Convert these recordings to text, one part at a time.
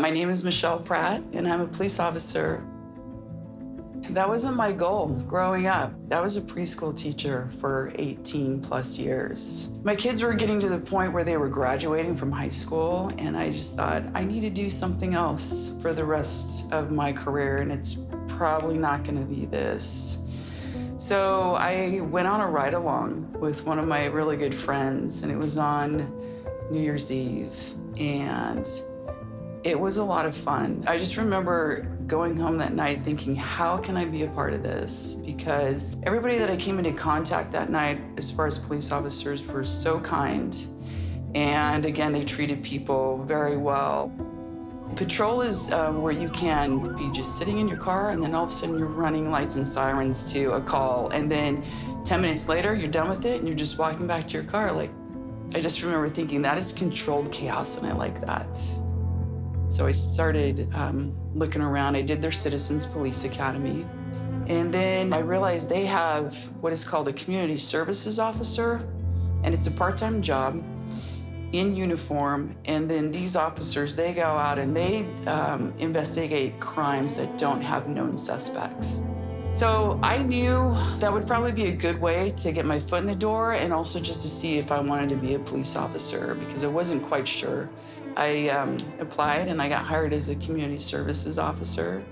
My name is Michelle Pratt, and I'm a police officer. That wasn't my goal growing up. I was a preschool teacher for 18 plus years. My kids were getting to the point where they were graduating from high school, and I just thought, I need to do something else for the rest of my career, and it's probably not gonna be this. So I went on a ride along with one of my really good friends, and it was on New Year's Eve, and it was a lot of fun. I just remember going home that night thinking, how can I be a part of this? Because everybody that I came into contact that night, as far as police officers, were so kind. And again, they treated people very well. Patrol is where you can be just sitting in your car, and then all of a sudden you're running lights and sirens to a call. And then 10 minutes later, you're done with it and you're just walking back to your car. Like, I just remember thinking, that is controlled chaos, and I like that. So I started looking around. I did their Citizens Police Academy. And then I realized they have what is called a community services officer, and it's a part-time job in uniform. And then these officers, they go out and they investigate crimes that don't have known suspects. So I knew that would probably be a good way to get my foot in the door, and also just to see if I wanted to be a police officer, because I wasn't quite sure. I applied and I got hired as a community services officer.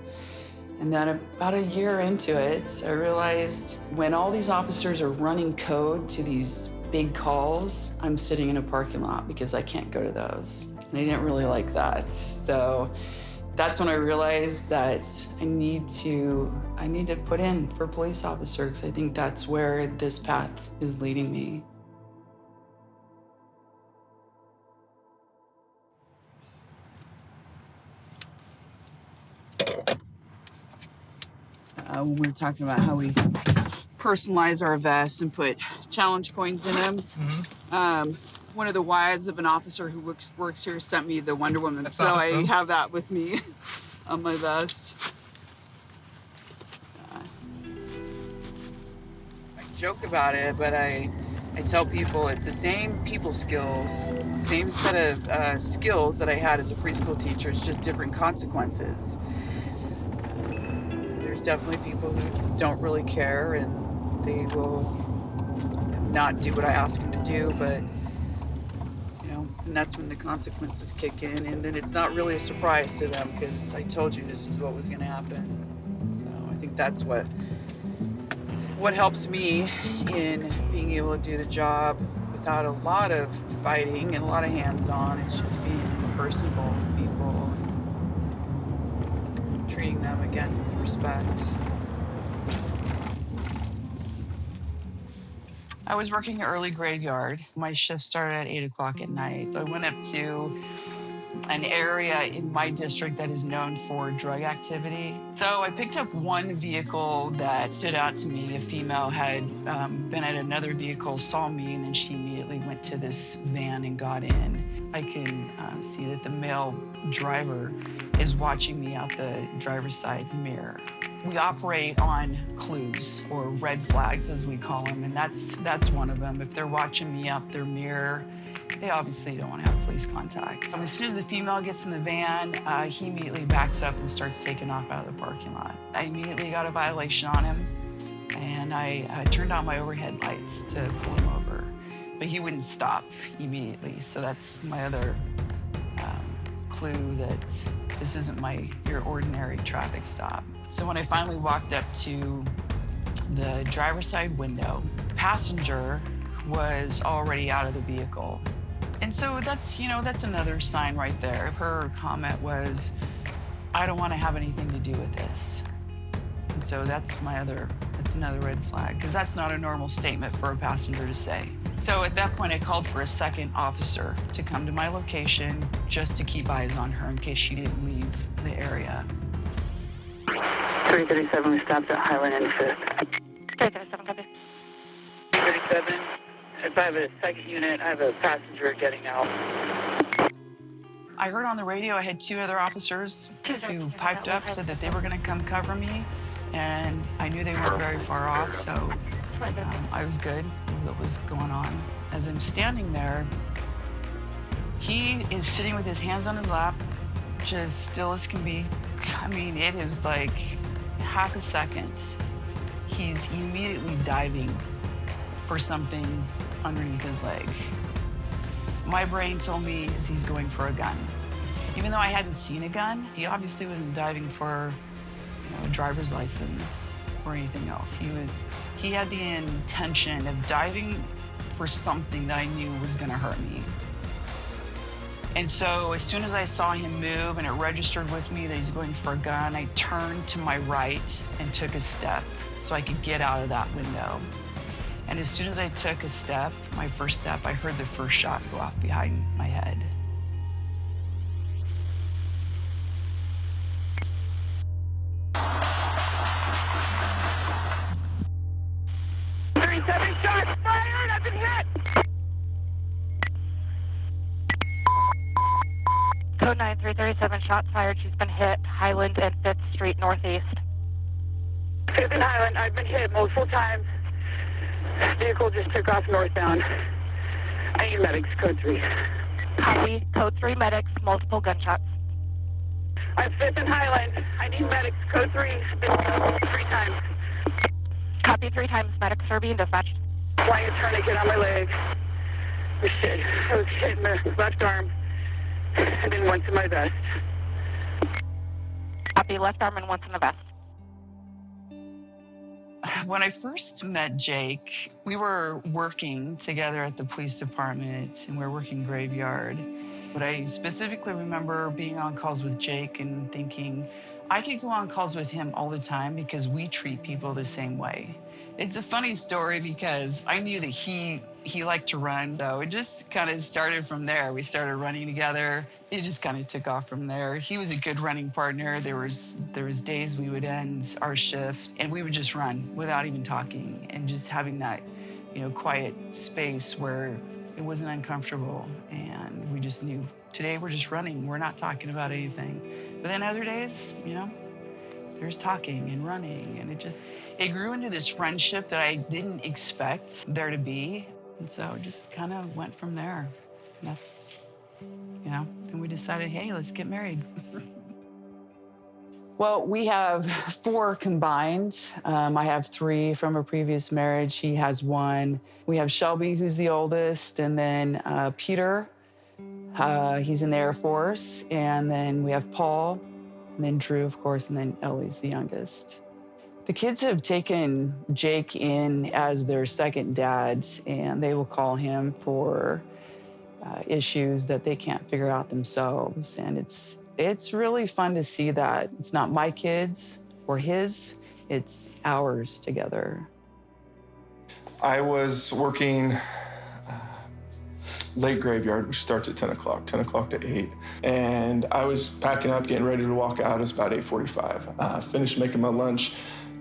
And then about a year into it, I realized when all these officers are running code to these big calls, I'm sitting in a parking lot because I can't go to those. And I didn't really like that. So that's when I realized that I need to put in for police officer, because I think that's where this path is leading me. When we were talking about how we personalize our vests and put challenge coins in them. Mm-hmm. One of the wives of an officer who works here sent me the Wonder Woman. That's so awesome. I have that with me on my vest. I joke about it, but I tell people it's the same people skills, same set of skills that I had as a preschool teacher. It's just different consequences. There's definitely people who don't really care, and they will not do what I ask them to do, but and that's when the consequences kick in, and then it's not really a surprise to them because I told you this is what was going to happen. So I think that's what helps me in being able to do the job without a lot of fighting and a lot of hands-on. It's just being personable with people and treating them again with respect. I was working early graveyard. My shift started at 8 o'clock at night. So I went up to an area in my district that is known for drug activity. So I picked up one vehicle that stood out to me. A female had been at another vehicle, saw me, and then she immediately went to this van and got in. I can see that the male driver is watching me out the driver's side mirror. We operate on clues, or red flags as we call them, and that's one of them. If they're watching me out their mirror, they obviously don't want to have police contact. As soon as the female gets in the van, he immediately backs up and starts taking off out of the parking lot. I immediately got a violation on him, and I turned on my overhead lights to pull him over. But he wouldn't stop immediately, so that's my other clue that this isn't your ordinary traffic stop. So when I finally walked up to the driver's side window, passenger was already out of the vehicle. And so that's another sign right there. Her comment was, I don't want to have anything to do with this. And so that's another red flag, because that's not a normal statement for a passenger to say. So at that point, I called for a second officer to come to my location just to keep eyes on her in case she didn't leave the area. 337, we stopped at Highland and 5th. 337, copy. 337, if I have a second unit, I have a passenger getting out. I heard on the radio I had two other officers who piped up, said that they were going to come cover me, and I knew they weren't very far off, so I was good with what was going on. As I'm standing there, he is sitting with his hands on his lap, just still as can be. I mean, it is like half a second. He's immediately diving for something underneath his leg. My brain told me he's going for a gun. Even though I hadn't seen a gun, he obviously wasn't diving for, a driver's license or anything else. He had the intention of diving for something that I knew was gonna hurt me. And so as soon as I saw him move and it registered with me that he's going for a gun, I turned to my right and took a step so I could get out of that window. And as soon as I took a step, my first step, I heard the first shot go off behind my head. Shots fired! I've been hit! Code 9337, shots fired. She's been hit. Highland and 5th Street Northeast. 5th and Highland, I've been hit multiple times. Vehicle just took off northbound. I need medics, code 3. Copy, code 3 medics, multiple gunshots. I'm 5th and Highland. I need medics, code 3. Been hit 3 times. Copy 3 times, medics are being dispatched. Flying a tourniquet on my leg. Oh shit, I was hit in the left arm and then once in my vest. Copy, left arm and once in the vest. When I first met Jake, we were working together at the police department and we were working graveyard. But I specifically remember being on calls with Jake and thinking, I could go on calls with him all the time because we treat people the same way. It's a funny story because I knew that he liked to run, so it just kind of started from there. We started running together. It just kind of took off from there. He was a good running partner. There was days we would end our shift and we would just run without even talking and just having that, quiet space where it wasn't uncomfortable and we just knew today we're just running. We're not talking about anything. But then other days, there's talking and running and it grew into this friendship that I didn't expect there to be. And so it just kind of went from there. And that's, and we decided, hey, let's get married. Well, we have 4 combined. I have 3 from a previous marriage. He has 1. We have Shelby, who's the oldest, and then Peter, he's in the Air Force. And then we have Paul, and then Drew, of course, and then Ellie's the youngest. The kids have taken Jake in as their second dad, and they will call him for issues that they can't figure out themselves. And it's really fun to see that it's not my kids or his, it's ours together. I was working late graveyard, which starts at 10 o'clock to 8. And I was packing up, getting ready to walk out. It was about 8:45. Finished making my lunch,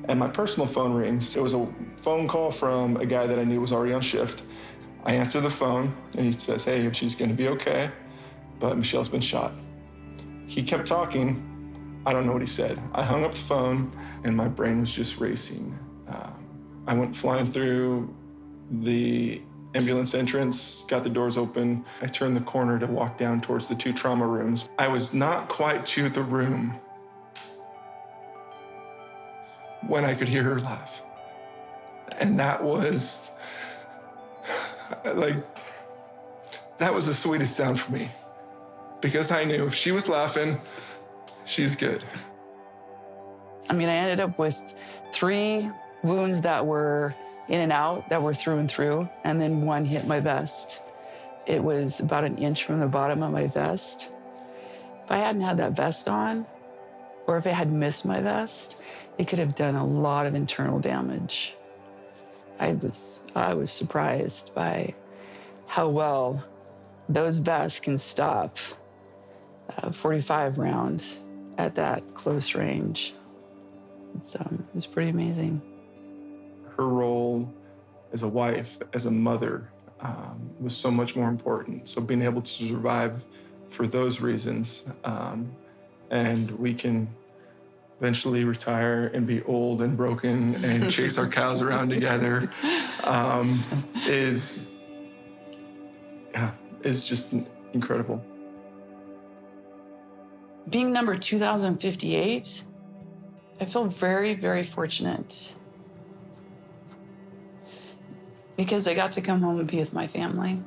and my personal phone rings. It was a phone call from a guy that I knew was already on shift. I answer the phone, and he says, hey, she's gonna be okay, but Michelle's been shot. He kept talking. I don't know what he said. I hung up the phone, and my brain was just racing. I went flying through the ambulance entrance, got the doors open. I turned the corner to walk down towards the 2 trauma rooms. I was not quite to the room when I could hear her laugh. And that was the sweetest sound for me, because I knew if she was laughing, she's good. I ended up with 3 wounds that were in and out, that were through and through, and then 1 hit my vest. It was about 1 inch from the bottom of my vest. If I hadn't had that vest on, or if it had missed my vest, it could have done a lot of internal damage. I was surprised by how well those vests can stop 45 rounds at that close range. It's pretty amazing. Her role as a wife, as a mother, was so much more important. So being able to survive for those reasons, and we can eventually retire and be old and broken and chase our cows around together, is just incredible. Being number 2058, I feel very, very fortunate because I got to come home and be with my family.